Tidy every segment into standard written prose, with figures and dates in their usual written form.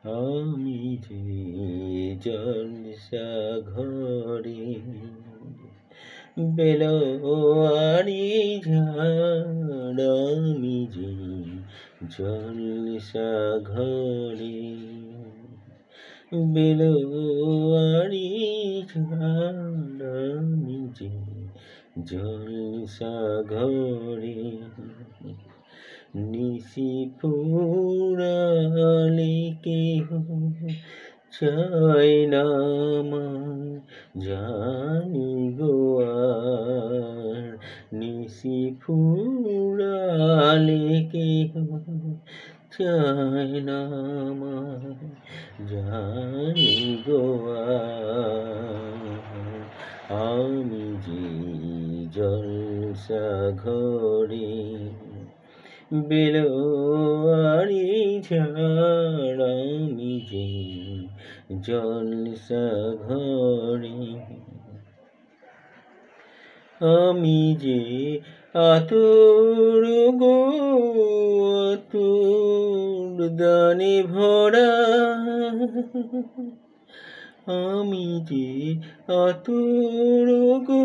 আমি যে জলসা ঘরে বেলোয়ারি ঝাড়, আমি যে জলসা ঘরে বেলোয়ারি ঝাড়, আমি যে জলসা ঘরে নিশি ফুরালে কেহ চায় না আমায়, জানি গো আর নিশি ফুরালে কেহ চায় না আমায়, জানি গো আর আমি যে জলসা ঘরে বেলোয়ারি ঝাড়, আমি যে জলসা ঘরে আমি যে আতুর গো আতুর দানে ভরা, আমি যে আতুর গো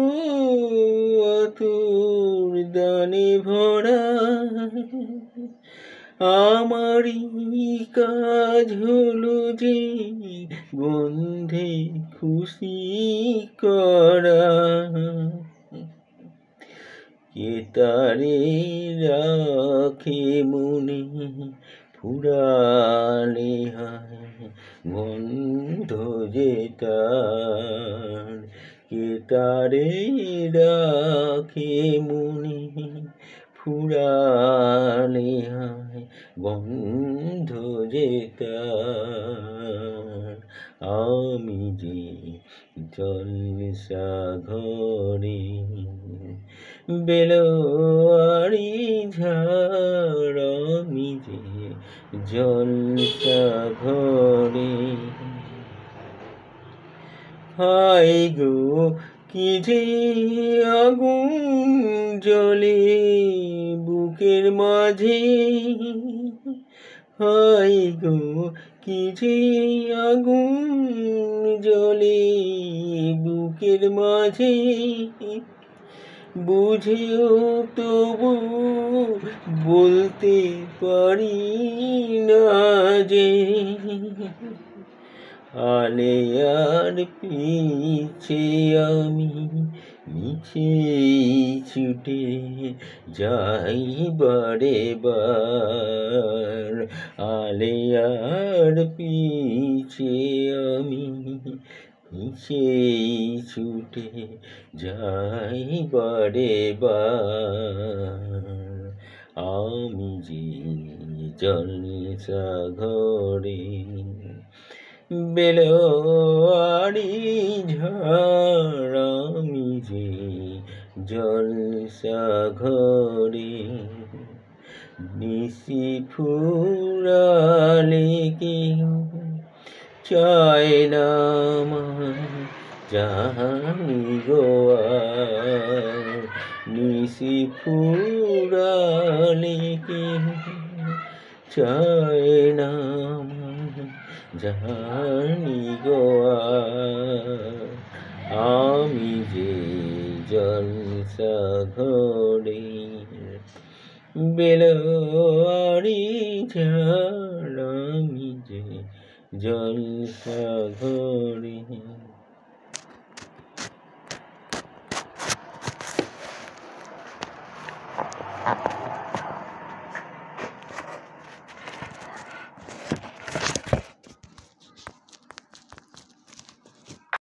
আতুর দানে ভরা, আমারই কাজ হলো যে গন্ধে খুশি করা, কে তারে রাখে মনে ফুরালে হায় গন্ধ যে তার, কে তারে রাখে মনে ফুরালে হায় গন্ধ যে তার, আমি যে জলসা ঘরে বেলোয়ারি ঝাড়, আমি যে জলসা ঘরে হায় গো কি যে আগুন জ্বলে বুকের মাঝে, হায় গো কি যে আগুন জ্বলে বুকের মাঝে, বুঝেও তবু বলতে পারি না যে, আলেয়ার পিছে আমি মিছে ছুটে যাই বারে বার, আলেয়ার পিছে আমি মিছে ছুটে যাই বারে বার, আমি যে জলসা ঘরে বেলোয়ারি ঝাড়, আমি যে জলসা ঘরে নিশি ফুরালে কেহ চায় না আমায়, জানি গো আর নিশি ফুরালে কেহ চায় না আমায়, জানি গো আর আমি যে জলসা ঘরে বেলোয়ারি ঝাড়, আমি যে জলসা ঘরে।